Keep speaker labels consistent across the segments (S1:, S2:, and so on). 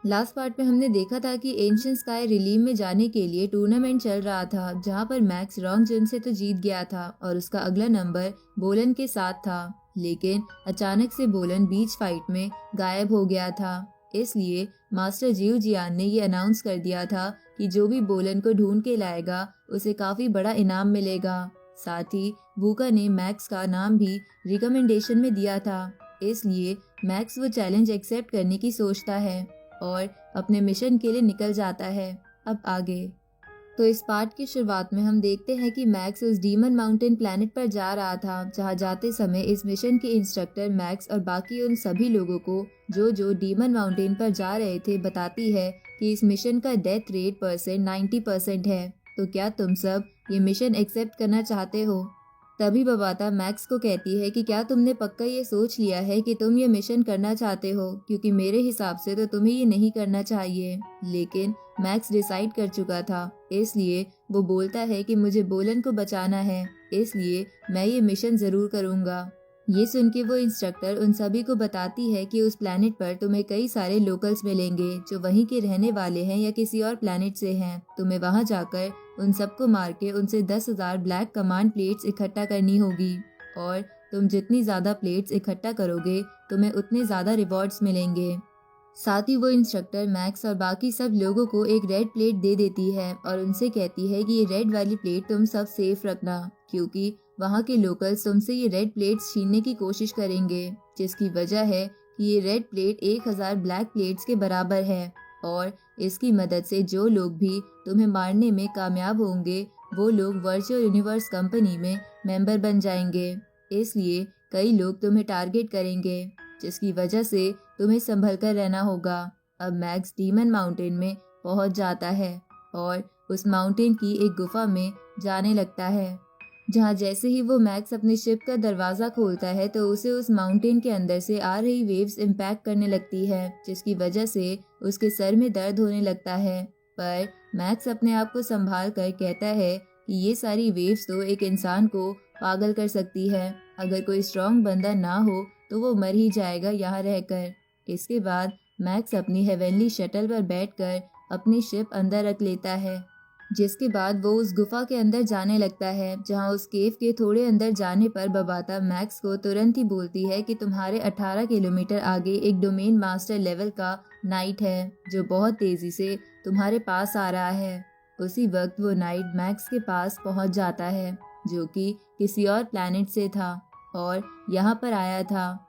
S1: Last part में हमने देखा था कि एंशियंट स्काई रिलीम में जाने के लिए टूर्नामेंट चल रहा था, जहां पर मैक्स रॉन्ग जन से तो जीत गया था और उसका अगला नंबर बोलन के साथ था। लेकिन अचानक से बोलन बीच फाइट में गायब हो गया था। इसलिए मास्टर जियो जियान ने ये अनाउंस कर दिया था कि जो भी बोलन को ढूंढ के लाएगा उसे काफी बड़ा इनाम मिलेगा। साथ ही वूका ने मैक्स का नाम भी रिकमेंडेशन में दिया था। इसलिए मैक्स वो चैलेंज एक्सेप्ट करने की सोचता है और अपने मिशन के लिए निकल जाता है। अब आगे तो इस पार्ट की शुरुआत में हम देखते हैं कि मैक्स उस डीमन माउंटेन प्लैनेट पर जा रहा था, जहां जाते समय इस मिशन के इंस्ट्रक्टर मैक्स और बाकी उन सभी लोगों को जो डीमन माउंटेन पर जा रहे थे बताती है कि इस मिशन का डेथ रेट परसेंट 90% है। तो क्या तुम सब ये मिशन एक्सेप्ट करना चाहते हो? तभी बबाता मैक्स को कहती है कि क्या तुमने पक्का ये सोच लिया है कि तुम ये मिशन करना चाहते हो, क्योंकि मेरे हिसाब से तो तुम्हें ये नहीं करना चाहिए। लेकिन मैक्स डिसाइड कर चुका था, इसलिए वो बोलता है कि मुझे बोलन को बचाना है, इसलिए मैं ये मिशन जरूर करूंगा। ये सुन के वो इंस्ट्रक्टर उन सभी को बताती है कि उस प्लैनेट पर तुम्हें कई सारे लोकल्स मिलेंगे जो वहीं के रहने वाले हैं या किसी और प्लैनेट से हैं। तुम्हें वहां जाकर उन सबको मार के उनसे 10,000 ब्लैक कमांड प्लेट्स इकट्ठा करनी होगी और तुम जितनी ज्यादा प्लेट्स इकट्ठा करोगे तुम्हें उतने ज्यादा रिवॉर्ड्स मिलेंगे। साथ ही वो इंस्ट्रक्टर मैक्स और बाकी सब लोगों को एक रेड प्लेट दे देती है और उनसे कहती है कि ये रेड वाली प्लेट तुम सब सेफ रखना, क्योंकि वहाँ के लोकल्स तुमसे ये रेड प्लेट्स छीनने की कोशिश करेंगे, जिसकी वजह है कि ये रेड प्लेट 1,000 ब्लैक प्लेट्स के बराबर है और इसकी मदद से जो लोग भी तुम्हें मारने में कामयाब होंगे वो लोग वर्चुअल यूनिवर्स कंपनी में मेंबर बन जाएंगे। इसलिए कई लोग तुम्हें टारगेट करेंगे, जिसकी वजह से तुम्हें संभल कर रहना होगा। अब मैक्स डीमन माउंटेन में पहुंच जाता है और उस माउंटेन की एक गुफा में जाने लगता है, जहां जैसे ही वो मैक्स अपने शिप का दरवाजा खोलता है तो उसे उस माउंटेन के अंदर से आ रही वेव्स इम्पैक्ट करने लगती है, जिसकी वजह से उसके सर में दर्द होने लगता है। पर मैक्स अपने आप को संभाल कर कहता है कि ये सारी वेव्स तो एक इंसान को पागल कर सकती है। अगर कोई स्ट्रांग बंदा ना हो तो वो मर ही जाएगा यहाँ रहकर। इसके बाद मैक्स अपनी हेवनली शटल पर बैठकर अपनी शिप अंदर रख लेता है, जिसके बाद वो उस गुफा के अंदर जाने लगता है, जहाँ उस केव के थोड़े अंदर जाने पर बबाता मैक्स को तुरंत ही बोलती है कि तुम्हारे 18 किलोमीटर आगे एक डोमेन मास्टर लेवल का नाइट है जो बहुत तेजी से तुम्हारे पास आ रहा है। उसी वक्त वो नाइट मैक्स के पास पहुंच जाता है, जो कि किसी और प्लैनेट से था और यहाँ पर आया था।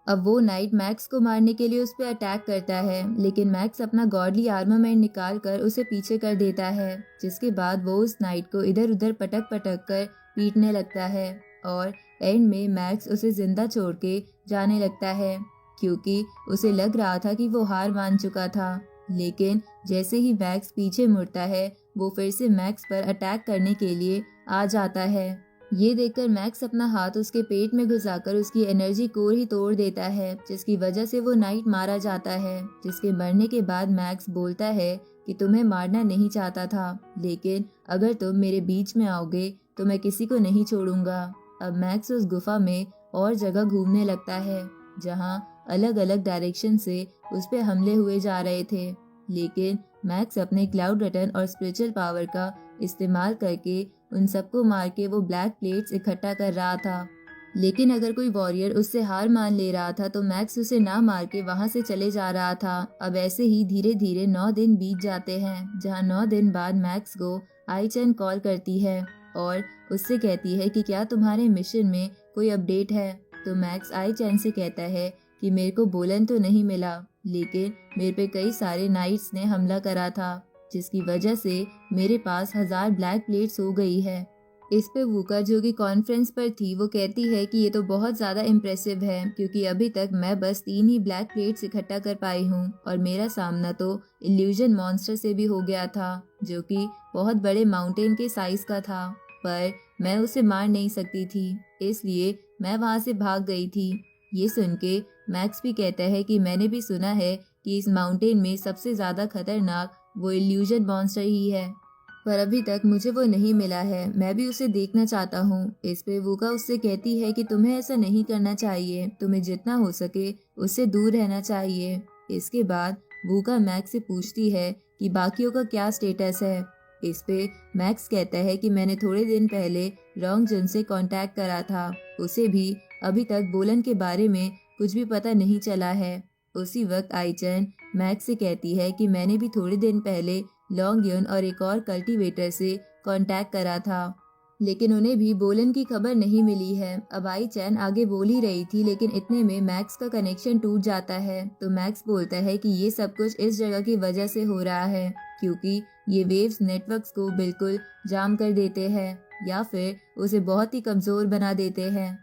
S1: अब वो नाइट मैक्स को मारने के लिए उस पर अटैक करता है, लेकिन मैक्स अपना गॉडली आर्मामेंट निकाल कर उसे पीछे कर देता है, जिसके बाद वो उस नाइट को इधर उधर पटक पटक कर पीटने लगता है और एंड में मैक्स उसे जिंदा छोड़ के जाने लगता है, क्योंकि उसे लग रहा था कि वो हार मान चुका था। लेकिन जैसे ही मैक्स पीछे मुड़ता है वो फिर से मैक्स पर अटैक करने के लिए आ जाता है। ये देखकर मैक्स अपना हाथ उसके पेट में घुसाकर उसकी एनर्जी कोर ही तोड़ देता है, जिसकी वजह से वो नाइट मारा जाता है। जिसके मरने के बाद मैक्स बोलता है कि तुम्हें मारना नहीं चाहता था, लेकिन अगर तुम मेरे बीच में आओगे तो मैं किसी को नहीं छोड़ूंगा। अब मैक्स उस गुफा में और जगह घूमने लगता है, जहाँ अलग अलग डायरेक्शन से उस पे हमले हुए जा रहे थे। लेकिन मैक्स अपने क्लाउड रिटर्न और स्पिरिचुअल पावर का इस्तेमाल करके उन सबको मार के वो ब्लैक प्लेट्स इकट्ठा कर रहा था। लेकिन अगर कोई वॉरियर उससे हार मान ले रहा था तो मैक्स उसे ना मार के वहां से चले जा रहा था। अब ऐसे ही धीरे धीरे 9 दिन बीत जाते हैं, जहां 9 दिन बाद मैक्स को आई चैन कॉल करती है और उससे कहती है कि क्या तुम्हारे मिशन में कोई अपडेट है। तो मैक्स आई चैन से कहता है कि मेरे को बोलन तो नहीं मिला, लेकिन मेरे पे कई सारे नाइट्स ने हमला करा था, जिसकी वजह से मेरे पास 1000 ब्लैक प्लेट्स हो गई है। इस पे वूका, जो कि कॉन्फ्रेंस पर थी, वो कहती है कि ये तो बहुत ज़्यादा इम्प्रेसिव है, क्योंकि अभी तक मैं बस 3 ही ब्लैक प्लेट्स इकट्ठा कर पाई हूँ और मेरा सामना तो इल्यूजन मॉन्स्टर से भी हो गया था, जो कि बहुत बड़े माउंटेन के साइज का था, पर मैं उसे मार नहीं सकती थी, इसलिए मैं वहाँ से भाग गई थी। ये सुन के मैक्स भी कहता है कि मैंने भी सुना है कि इस माउंटेन में सबसे ज़्यादा खतरनाक वो इल्यूजन मॉन्स्टर ही है, पर अभी तक मुझे वो नहीं मिला है। मैं भी उसे देखना चाहता हूँ। इस पे वूका उससे कहती है कि तुम्हें ऐसा नहीं करना चाहिए, तुम्हें जितना हो सके उससे दूर रहना चाहिए। इसके बाद वूका मैक्स से पूछती है कि बाकियों का क्या स्टेटस है। इस पे मैक्स कहता है कि मैंने थोड़े दिन पहले रॉन्ग जन से कांटेक्ट करा था, उसे भी अभी तक बोलन के बारे में कुछ भी पता नहीं चला है। उसी वक्त आईचन मैक्स से कहती है कि मैंने भी थोड़े दिन पहले लॉन्ग युन और एक और कल्टीवेटर से कांटेक्ट करा था, लेकिन उन्हें भी बोलन की खबर नहीं मिली है। अब आई चैन आगे बोल ही रही थी, लेकिन इतने में मैक्स का कनेक्शन टूट जाता है। तो मैक्स बोलता है कि ये सब कुछ इस जगह की वजह से हो रहा है, क्योंकि ये वेव्स नेटवर्क्स को बिल्कुल जाम कर देते हैं या फिर उसे बहुत ही कमजोर बना देते हैं।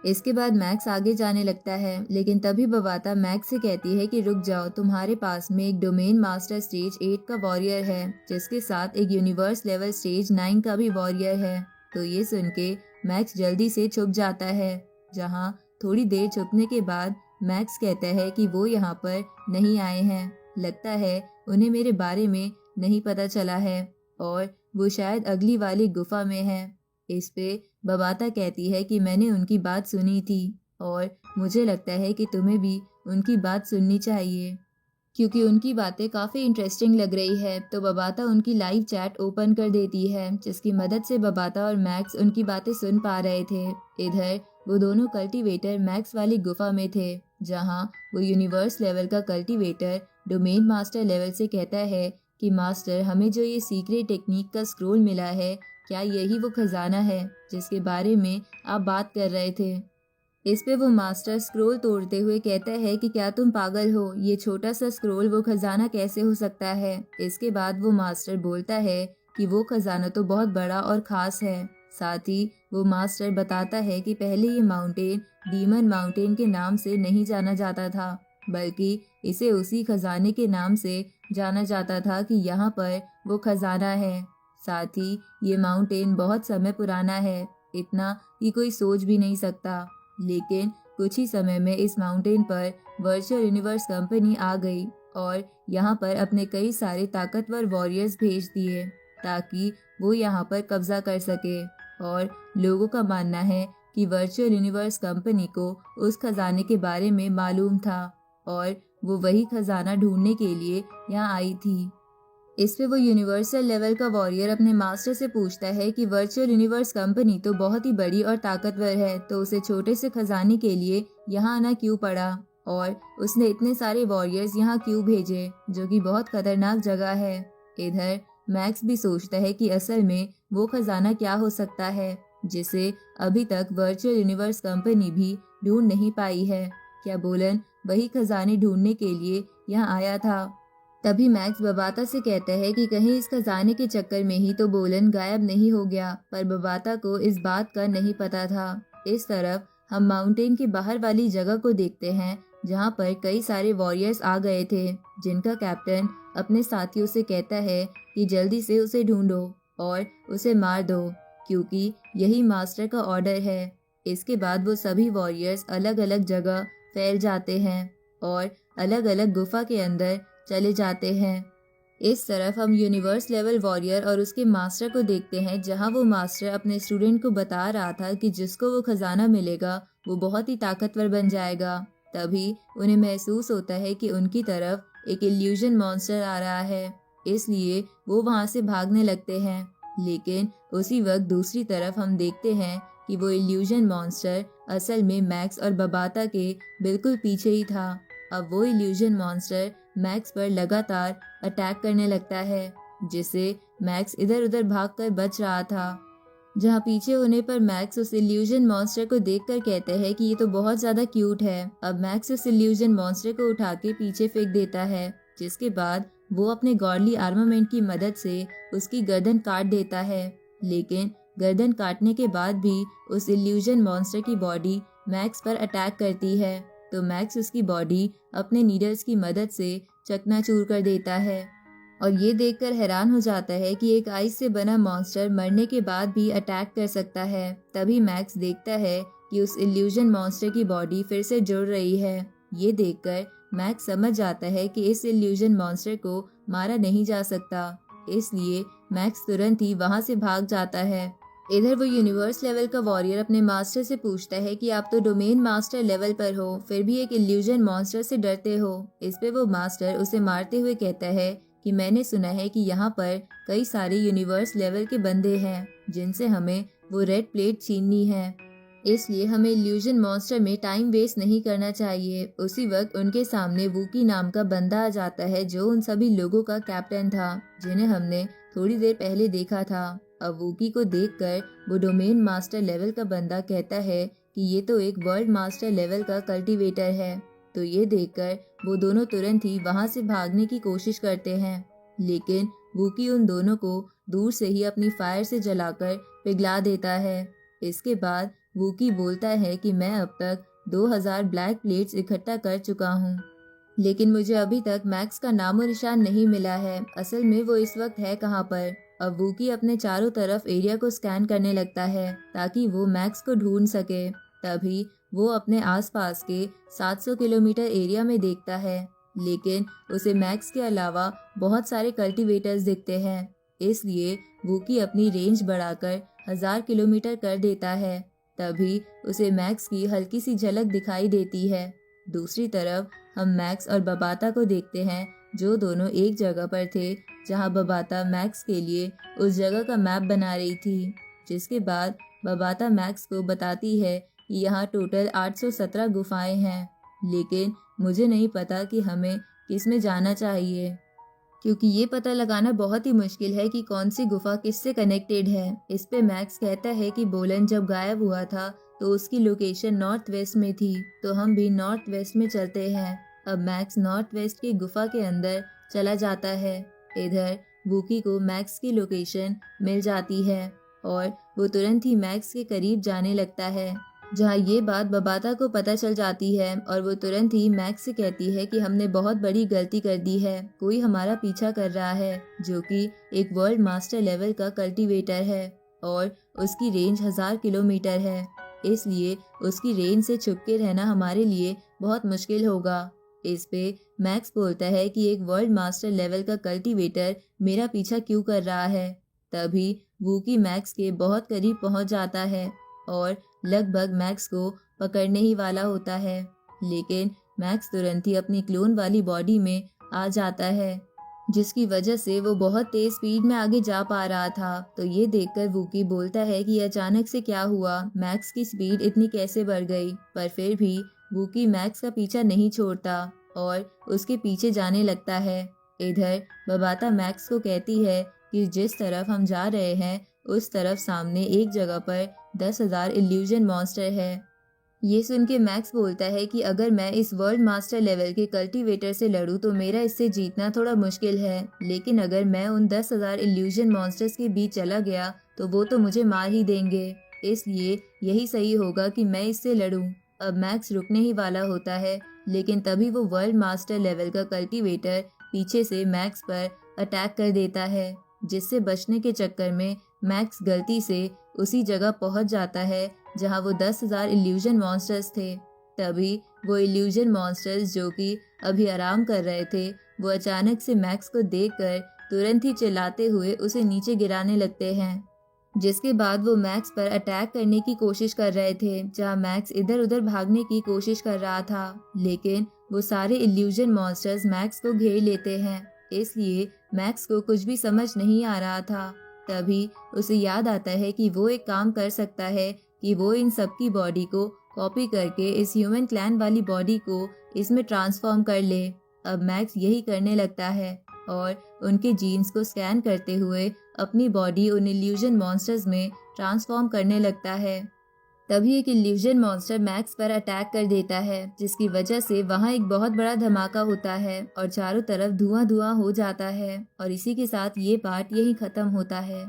S1: इसके बाद मैक्स आगे जाने लगता है, लेकिन तभी बबाता मैक्स से कहती है कि रुक जाओ, तुम्हारे पास में एक डोमेन मास्टर स्टेज 8 का वॉरियर है, जिसके साथ एक यूनिवर्स लेवल स्टेज 9 का भी वॉरियर है। तो ये सुन के मैक्स जल्दी से छुप जाता है, जहाँ थोड़ी देर छुपने के बाद मैक्स कहता है कि वो यहाँ पर नहीं आए हैं, लगता है उन्हें मेरे बारे में नहीं पता चला है और वो शायद अगली वाली गुफा में है। इस पे बबाता कहती है कि मैंने उनकी बात सुनी थी और मुझे लगता है कि तुम्हें भी उनकी बात सुननी चाहिए, क्योंकि उनकी बातें काफ़ी इंटरेस्टिंग लग रही है। तो बबाता उनकी लाइव चैट ओपन कर देती है, जिसकी मदद से बबाता और मैक्स उनकी बातें सुन पा रहे थे। इधर वो दोनों कल्टीवेटर मैक्स वाली गुफा में थे, जहां वो यूनिवर्स लेवल का कल्टीवेटर डोमेन मास्टर लेवल से कहता है कि मास्टर, हमें जो ये सीक्रेट टेक्निक का स्क्रोल मिला है, क्या यही वो खजाना है जिसके बारे में आप बात कर रहे थे। इस पे वो मास्टर स्क्रोल तोड़ते हुए कहता है कि क्या तुम पागल हो, ये छोटा सा स्क्रोल वो खजाना कैसे हो सकता है। इसके बाद वो मास्टर बोलता है कि वो खजाना तो बहुत बड़ा और खास है। साथ ही वो मास्टर बताता है कि पहले ये माउंटेन डीमन माउंटेन के नाम से नहीं जाना जाता था, बल्कि इसे उसी खजाने के नाम से जाना जाता था कि यहाँ पर वो खजाना है। साथ ही ये माउंटेन बहुत समय पुराना है, इतना कि कोई सोच भी नहीं सकता। लेकिन कुछ ही समय में इस माउंटेन पर वर्चुअल यूनिवर्स कंपनी आ गई और यहाँ पर अपने कई सारे ताकतवर वॉरियर्स भेज दिए, ताकि वो यहाँ पर कब्जा कर सके। और लोगों का मानना है कि वर्चुअल यूनिवर्स कंपनी को उस खजाने के बारे में मालूम था और वो वही खजाना ढूंढने के लिए यहाँ आई थी। इस पे वो यूनिवर्सल लेवल का वॉरियर अपने मास्टर से पूछता है कि वर्चुअल यूनिवर्स कंपनी तो बहुत ही बड़ी और ताकतवर है, तो उसे छोटे से खजाने के लिए यहाँ आना क्यों पड़ा और उसने इतने सारे वॉरियर्स यहाँ क्यों भेजे, जो कि बहुत खतरनाक जगह है। इधर मैक्स भी सोचता है कि असल में वो खजाना क्या हो सकता है जिसे अभी तक वर्चुअल यूनिवर्स कंपनी भी ढूंढ नहीं पाई है। क्या बोलन वही खजाने ढूंढने के लिए यहाँ आया था। तभी मैक्स बबाता से कहता है कि कहीं इस खजाने के चक्कर में ही तो बोलन गायब नहीं हो गया, पर बबाता को इस बात का नहीं पता था। इस तरफ हम माउंटेन के बाहर वाली जगह को देखते हैं, जहां पर कई सारे वॉरियर्स आ गए थे, जिनका कैप्टन अपने साथियों से कहता है कि जल्दी से उसे ढूंढो और उसे मार दो, क्योंकि यही मास्टर का ऑर्डर है। इसके बाद वो सभी वॉरियर्स अलग अलग जगह फैल जाते हैं और अलग अलग गुफा के अंदर चले जाते हैं। इस तरफ हम यूनिवर्स लेवल वॉरियर और उसके मास्टर को देखते हैं, जहां वो मास्टर अपने स्टूडेंट को बता रहा था कि जिसको वो खजाना मिलेगा वो बहुत ही ताकतवर बन जाएगा। तभी उन्हें महसूस होता है कि उनकी तरफ एक इल्यूजन मॉन्स्टर आ रहा है, इसलिए वो वहां से भागने लगते हैं। लेकिन उसी वक्त दूसरी तरफ हम देखते हैं कि वो इल्यूजन मॉन्स्टर असल में मैक्स और बबाता के बिल्कुल पीछे ही था। अब वो इल्यूजन मॉन्स्टर मैक्स पर लगातार अटैक करने लगता है, जिसे मैक्स इधर उधर भागकर बच रहा था। जहाँ पीछे होने पर मैक्स उस इल्यूजन मॉन्स्टर को देखकर कहते हैं कि ये तो बहुत ज्यादा क्यूट है। अब मैक्स उस इल्यूजन मॉन्स्टर को उठा के पीछे फेंक देता है, जिसके बाद वो अपने गॉडली आर्मामेंट की मदद से उसकी गर्दन काट देता है। लेकिन गर्दन काटने के बाद भी उस इल्यूजन मॉन्स्टर की बॉडी मैक्स पर अटैक करती है, तो मैक्स उसकी बॉडी अपने नीडल्स की मदद से चकनाचूर कर देता है और ये देखकर हैरान हो जाता है कि एक आइस से बना मॉन्स्टर मरने के बाद भी अटैक कर सकता है। तभी मैक्स देखता है कि उस इल्यूजन मॉन्स्टर की बॉडी फिर से जुड़ रही है। ये देखकर मैक्स समझ जाता है कि इस इल्यूजन मॉन्स्टर को मारा नहीं जा सकता, इसलिए मैक्स तुरंत ही वहां से भाग जाता है। इधर वो यूनिवर्स लेवल का वॉरियर अपने मास्टर से पूछता है कि आप तो डोमेन मास्टर लेवल पर हो, फिर भी एक इल्यूजन मॉन्स्टर से डरते हो। इस पे वो मास्टर उसे मारते हुए कहता है कि मैंने सुना है कि यहाँ पर कई सारे यूनिवर्स लेवल के बंदे हैं जिनसे हमें वो रेड प्लेट छीननी है, इसलिए हमें इल्यूजन मॉन्स्टर में टाइम वेस्ट नहीं करना चाहिए। उसी वक्त उनके सामने वूकी नाम का बंदा आ जाता है जो उन सभी लोगों का कैप्टन था जिन्हें हमने थोड़ी देर पहले देखा था। अब वूकी को देखकर वो डोमेन मास्टर लेवल का बंदा कहता है कि ये तो एक वर्ल्ड मास्टर लेवल का कल्टीवेटर है। तो ये देखकर वो दोनों तुरंत ही वहां से भागने की कोशिश करते हैं, लेकिन वूकी उन दोनों को दूर से ही अपनी फायर से जलाकर पिघला देता है। इसके बाद वूकी बोलता है कि मैं अब तक 2000 ब्लैक प्लेट्स इकट्ठा कर चुका हूँ, लेकिन मुझे अभी तक मैक्स का नामो निशान नहीं मिला है। असल में वो इस वक्त है कहाँ पर? अब वूकी अपने चारों तरफ एरिया को स्कैन करने लगता है ताकि वो मैक्स को ढूंढ सके। तभी वो अपने आसपास के 700 किलोमीटर एरिया में देखता है, लेकिन उसे मैक्स के अलावा बहुत सारे कल्टीवेटर्स दिखते हैं। इसलिए वूकी अपनी रेंज बढ़ाकर 1000 किलोमीटर कर देता है। तभी उसे मैक्स की हल्की सी झलक दिखाई देती है। दूसरी तरफ हम मैक्स और बबाता को देखते हैं जो दोनों एक जगह पर थे जहां बबाता मैक्स के लिए उस जगह का मैप बना रही थी। जिसके बाद बबाता मैक्स को बताती है कि यहाँ टोटल 817 गुफाएं हैं, लेकिन मुझे नहीं पता कि हमें किस में जाना चाहिए, क्योंकि ये पता लगाना बहुत ही मुश्किल है कि कौन सी गुफा किससे कनेक्टेड है। इस पे मैक्स कहता है कि बोलन जब गायब हुआ था तो उसकी लोकेशन नॉर्थ वेस्ट में थी, तो हम भी नॉर्थ वेस्ट में चलते हैं। अब मैक्स नॉर्थ वेस्ट की गुफा के अंदर चला जाता है। इधर वूकी को मैक्स की लोकेशन मिल जाती है और वो तुरंत ही मैक्स के करीब जाने लगता है, जहाँ ये बात बबाता को पता चल जाती है और वो तुरंत ही मैक्स से कहती है कि हमने बहुत बड़ी गलती कर दी है, कोई हमारा पीछा कर रहा है जो कि एक वर्ल्ड मास्टर लेवल का कल्टीवेटर है और उसकी रेंज 1000 किलोमीटर है, इसलिए उसकी रेंज से छुप के रहना हमारे लिए बहुत मुश्किल होगा। इस पे मैक्स बोलता है कि एक वर्ल्ड मास्टर लेवल का कल्टीवेटर मेरा पीछा क्यों कर रहा है। तभी वूकी मैक्स के बहुत करीब पहुंच जाता है और लगभग मैक्स को पकड़ने ही वाला होता है, लेकिन मैक्स तुरंत ही अपनी क्लोन वाली बॉडी में आ जाता है, जिसकी वजह से वो बहुत तेज स्पीड में आगे जा पा रहा था। तो ये देखकर वूकी बोलता है कि अचानक से क्या हुआ, मैक्स की स्पीड इतनी कैसे बढ़ गई। पर फिर भी वूकी मैक्स का पीछा नहीं छोड़ता और उसके पीछे जाने लगता है। इधर बबाता मैक्स को कहती है कि जिस तरफ हम जा रहे हैं उस तरफ सामने एक जगह पर 10,000 इल्यूजन मॉन्स्टर है। ये सुन के मैक्स बोलता है कि अगर मैं इस वर्ल्ड मास्टर लेवल के कल्टीवेटर से लड़ूं तो मेरा इससे जीतना थोड़ा मुश्किल है, लेकिन अगर मैं उन 10,000 इल्यूजन मॉन्स्टर्स के बीच चला गया तो वो तो मुझे मार ही देंगे, इसलिए यही सही होगा कि मैं इससे लड़ूं। अब मैक्स रुकने ही वाला होता है, लेकिन तभी वो वर्ल्ड मास्टर लेवल का कल्टीवेटर पीछे से मैक्स पर अटैक कर देता है, जिससे बचने के चक्कर में मैक्स गलती से उसी जगह पहुंच जाता है जहां वो 10,000 इल्यूजन मॉन्स्टर्स थे। तभी वो इल्यूजन मॉन्स्टर्स जो कि अभी आराम कर रहे थे, वो अचानक से मैक्स को देखकर तुरंत ही चिल्लाते हुए उसे नीचे गिराने लगते हैं, जिसके बाद वो मैक्स पर अटैक करने की कोशिश कर रहे थे, जहां मैक्स इधर उधर भागने की कोशिश कर रहा था, लेकिन वो सारे इल्यूजन मॉन्स्टर्स मैक्स को घेर लेते हैं, इसलिए मैक्स को कुछ भी समझ नहीं आ रहा था। तभी उसे याद आता है कि वो एक काम कर सकता है कि वो इन सबकी बॉडी को कॉपी करके इस ह्यूमन क्लैन वाली बॉडी को इसमें ट्रांसफॉर्म कर ले। अब मैक्स यही करने लगता है और उनके जीन्स को स्कैन करते हुए अपनी बॉडी उन इल्यूजन मॉन्स्टर्स में ट्रांसफॉर्म करने लगता है। तभी एक इल्यूजन मॉन्स्टर मैक्स पर अटैक कर देता है, जिसकी वजह से वहाँ एक बहुत बड़ा धमाका होता है और चारों तरफ धुआं धुआं हो जाता है। और इसी के साथ ये पार्ट यहीं खत्म होता है।